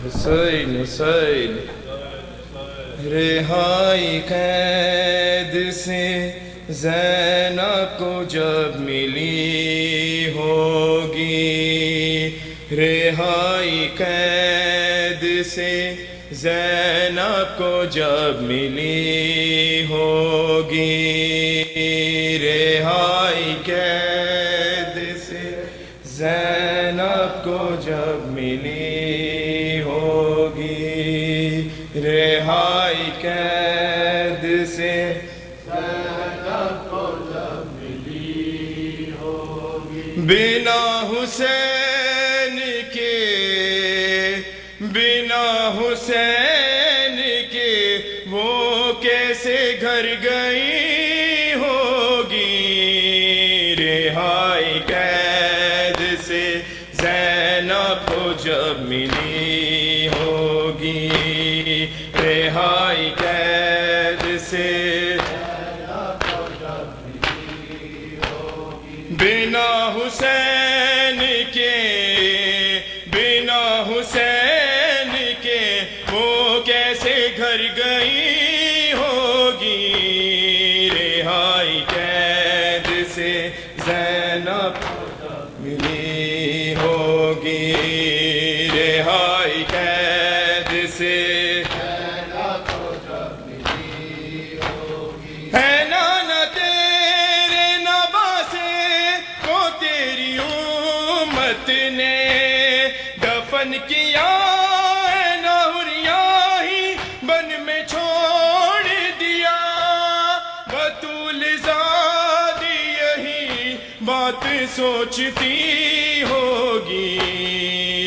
حسین حسین رہائی قید سے زینب کو جب ملی ہوگی، رہائی قید سے زینب کو جب ملی ہوگی، رہائی قید سے زینب کو جب ملی ہوگی، رہائی قید سے زینب کو جب ملی ہوگی، بنا حسین کے وہ کیسے گھر گئی ہوگی، رہائی قید سے زینب کو جب ملی ہوگی، رہائی قید سے زینب کو جب ملی ہوگی، بنا حسین کے وہ کیسے گھر گئی ہوگی، رہائی قید سے زینب ملی ہوگی، رہائی قید سے زینب ملی ہوگی، ہے نانا تیرے نواسے کو تیری امت نے دفن کیا، بات سوچتی ہوگی،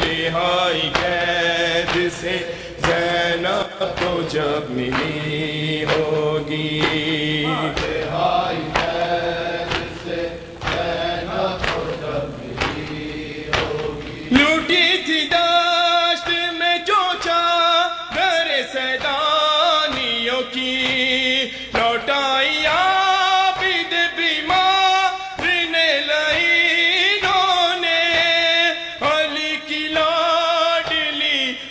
رہائی قید سے زینب کو جب ملی ہوگی، رہائی قید سے زینب کو جب ملی ہوگی، لوٹی تھی دشت میں جو چادر سیدانیوں کی، لوٹائی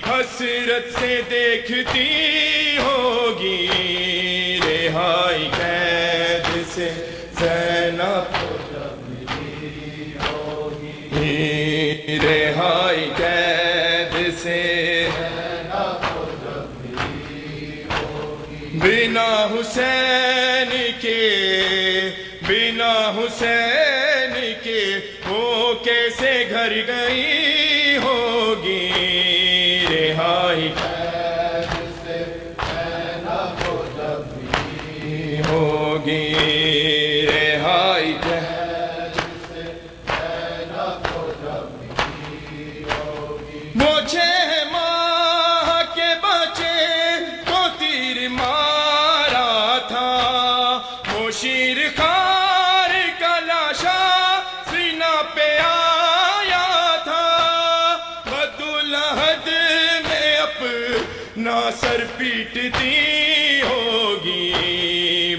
حسرت سے دیکھتی ہوگی، رہائی قید سے زینب کو جب ملی ہوگی، رہائی قید سے زینب کو جب ملی ہوگی، بنا حسین کے وہ کیسے گھر گئی ہوگی، رہائی قید سے زینب کو جب ملی ہوگی، رہائی قید سے زینب کو جب ملی ہوگی، وہ 6 ماہ کے بچے کو تیر مارا تھا، وہ شیر خوار کا لاشا سینہ پہ آیا تھا، بدولہد نا سر پیٹتی ہوگی،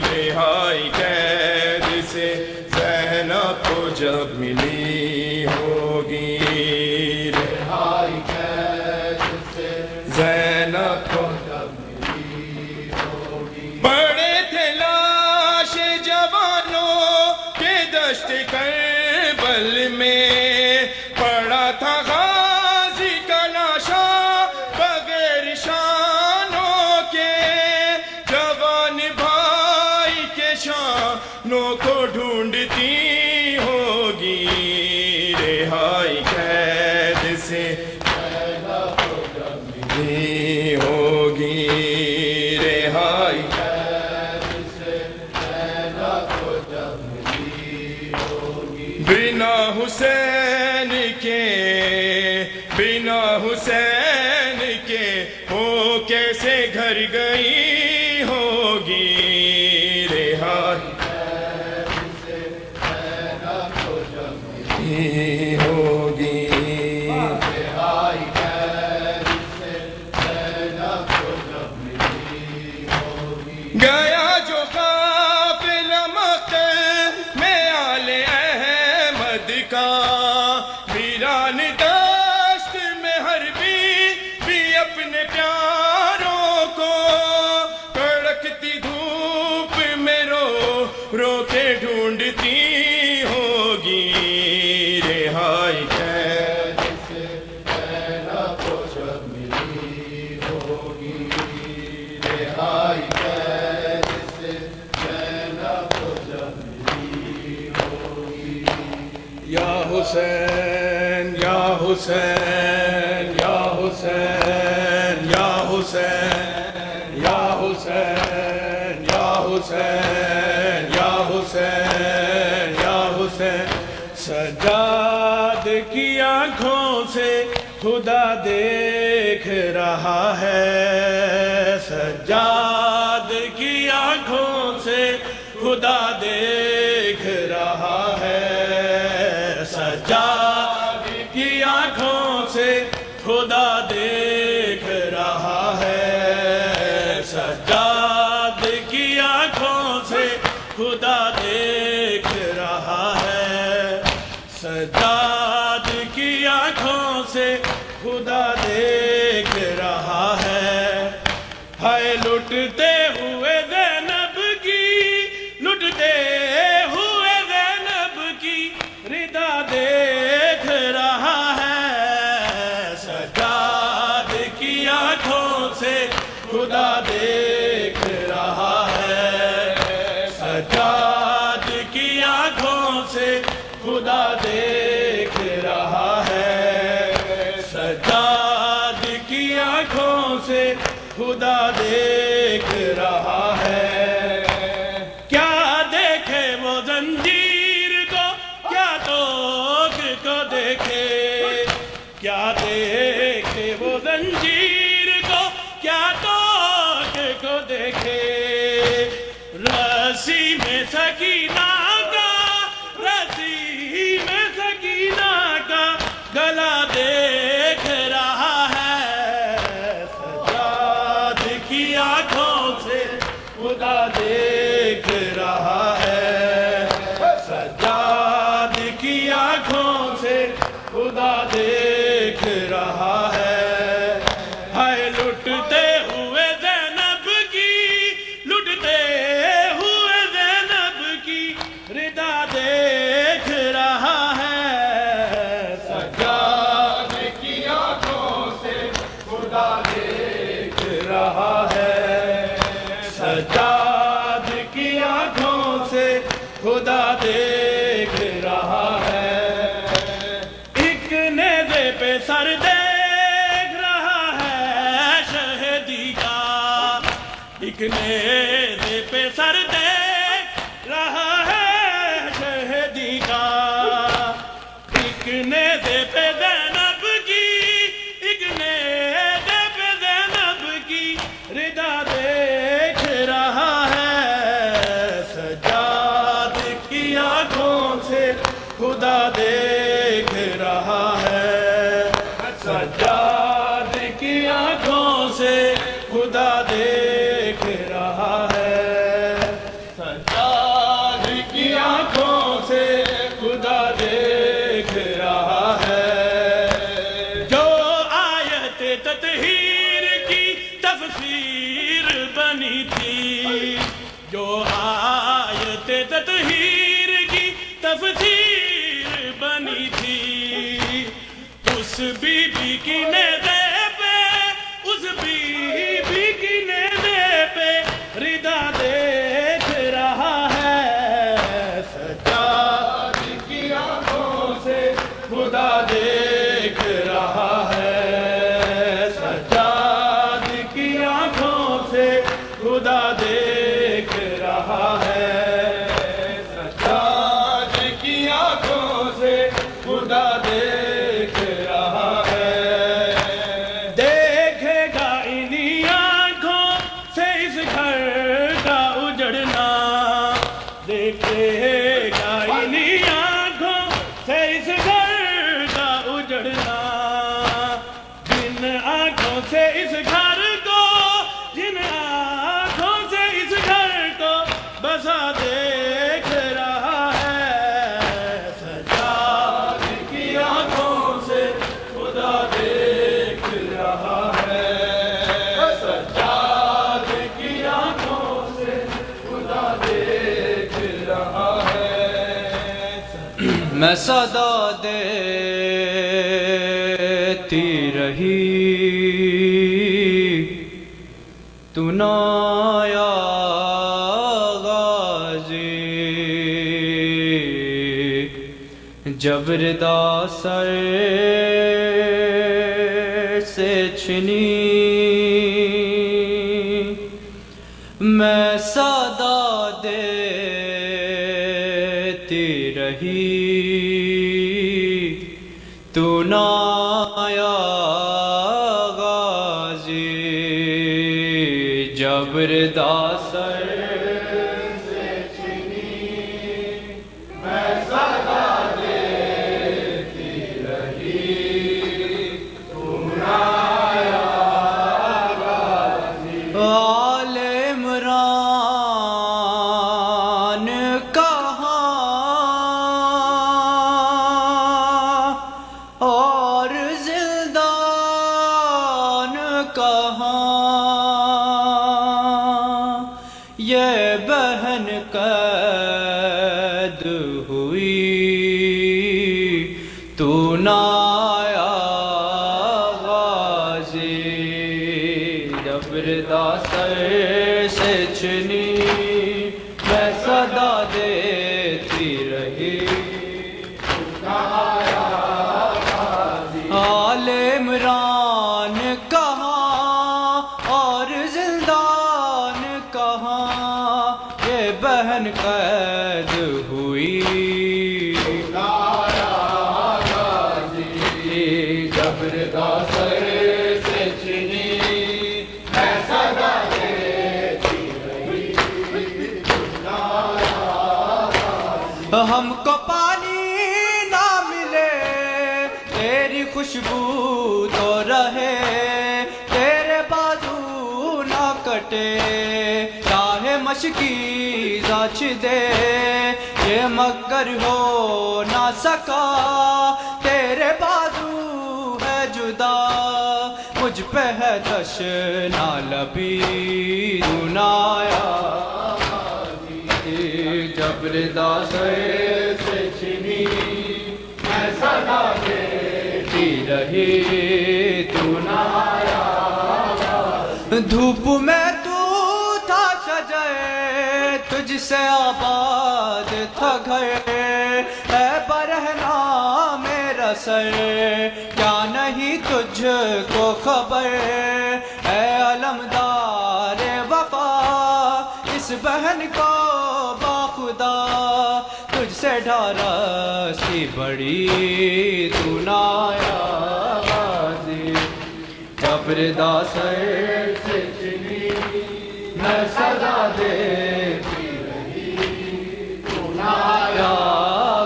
رہائی قید سے زینب کو جب ملی ہوگی، رہائی قید سے زینب کو جب ملی ہوگی، بڑے تھے لاش جوانوں کے دشت کربل میں، پڑا تھا غازی کا لاشا بغیر شانوں کے، جوان بھائی کے شانوں کو ڈھونڈتی ہوگی، رہائی قید سے زینب کو جب ملی ہوگی، رہائی قید سے زینب کو جب ملی ہوگی، بنا حسین کے وہ کیسے گھر گئی ہوگی، رہائی قید سے زینب کو جب ملی ہوگی، رہائی قید سے زینب کو جب ملی ہوگی، گیا جو قافلہ مقتل میں آل احمد کا، ویران دشت میں حربی بھی حسین یا حسین یا حسین یا حسین یا حسین یا حسین یا حسین سجاد کی آنکھوں سے خدا دیکھ رہا ہے سجاد کی آنکھوں سے خدا دیکھ رہا ہے سجاد کی آنکھوں سے خدا دیکھ رہا ہے سجاد کی آنکھوں سے خدا دیکھ رہا ہے سجاد کی آنکھوں سے خدا دیکھ رہا ہے ہائے لٹتے ہوئے زینب کی لٹتے ہوئے زینب کی ردا دیکھ رہا ہے سجاد کی آنکھوں سے خدا دیکھ رہا ہے سجاد کی آنکھوں سے خدا دیکھ رہا ہے سجاد کی آنکھوں سے خدا دیکھ رہا ہے کیا دیکھے وہ زنجیر کو کیا توق کو دیکھے کیا دیکھے وہ زنجیر کو کیا توق کو دیکھے رسی میں سکینہ کا رسی میں سکینہ کا گلا دیکھ رہا ہے سجاد کی آنکھوں سے خدا دیکھ رہا ہے سجاد کی آنکھوں سے خدا دیکھ رہا ہے ہائے لٹتے ہوئے زینب کی لٹتے ہوئے زینب کی ردا دیکھ رہا ہے سجاد کی آنکھوں سے خدا دیکھ رہا ہے سجاد کی آنکھوں سے خدا دیکھ رہا ہے ایک نیزے پہ سر دیکھ رہا ہے شہیدی کا ایک نیزے پہ سر دیکھ رہا ہے شہیدی کا ایک نیزے پہ زینب کی ایک نیزے پہ زینب کی ردا دیکھ رہا ہے سجاد کی آنکھوں سے خدا دیکھ رہا ہے سجاد کی آنکھوں سے خدا دیکھ رہا ہے سجاد کی آنکھوں سے خدا دیکھ رہا ہے جو آیت تطہیر کی تفسیر بنی تھی جو آیت تطہیر کی تفسیر بنی تھی اس بی بی کی نیزے پہ اس بی بی کی نیزے پہ ردا دیکھ رہا ہے سجاد کی آنکھوں سے خدا دیکھ رہا ہے سجاد کی آنکھوں سے خدا دیکھ رہا ہے سجاد کی آنکھوں سے خدا دیکھ رہا ہے دیکھے گا انہی آنکھوں سے اس گھر کا اجڑنا دیکھے گا انہی آنکھوں سے اس گھر کا اجڑنا جن آنکھوں سے اس گھر کو جن آنکھوں سے اس گھر کو بسا دیکھ رہا ہے سجاد کی آنکھوں سے خدا دیکھ رہا ہے سجاد کی آنکھوں سے خدا دیکھ رہا ہے میں صدا دیتی رہی تو نہ آیا غازی جب ردا سر سے چھنی میں صدا دیتی رہی تو نہ آیا غازی جبر داسر سے چھنی میں صدا دیتی رہی تو نہ آیا غازی آل عمران کہاں اور زندان کہاں یہ بہن قید ہوئی تو نہ آیا غازی جبر داسر سے چھنی میں صدا دیتی رہی آل عمران کہاں اور زندان کہاں یہ بہن قید ہوئی جبر داسر سے چھنی میں صدا دیتی رہی ہم کو پانی نہ ملے تیری خوشبو تو رہے تیرے بازو نہ کٹے چاہے مشکی زاچ دے یہ مگر ہو نہ سکا تیرے بازو ہے جدا مجھ پہ ہے تشنا لبی تو نہ آیا جبر داسر سے چھنی میں صدا دیتی رہی تو نہ آیا دھوپ میں تو تھا شجر تجھ سے آباد تھا گھر اے برہنا میرا سر کیا نہیں تجھ کو خبر اے علمدار وفا اس بہن کو باخدا تجھ سے ڈھارا سی بڑی تو نہ آیا غازی جبر داسر سے چھنی میں صدا دیتی رہی تو نہ آیا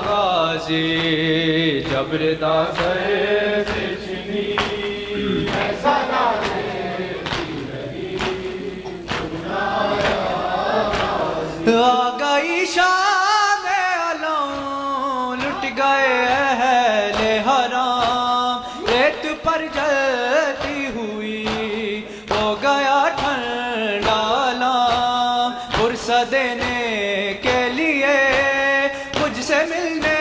غازی جبر داسر سے چھنی میں صدا دیتی رہی تو نہ آیا غازی آ گئی شام علم لٹ گئے اہل حرام ریت پر جلتی ہوئی ہو گیا ٹھنڈا لام پرسہ دینے کے لیے مجھ سے ملنے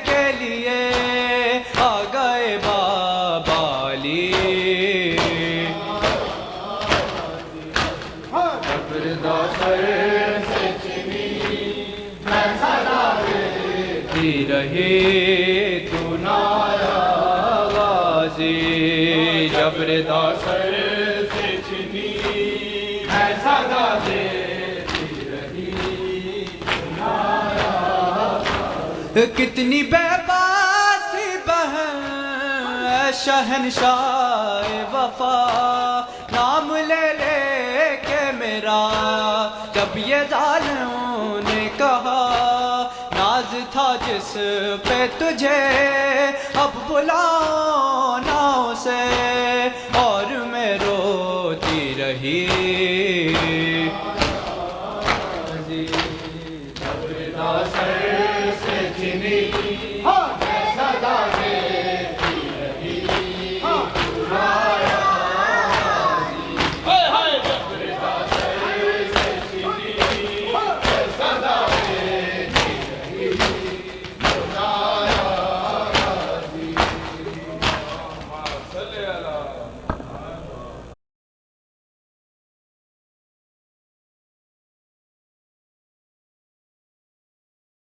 کے لیے آ گئے بابا علی جبر داسر سے چھنی میں صدا دیتی رہی تو نہ آیا غازی جبر داسر سے چھنی میں صدا دیتی رہی تو نہ آیا غازی کتنی بے باسی بہن اے شہنشاہ وفا نام لے لے کے میرا جب یہ ظالموں نے کہا ناز تھا جس پہ تجھے اب بلاؤں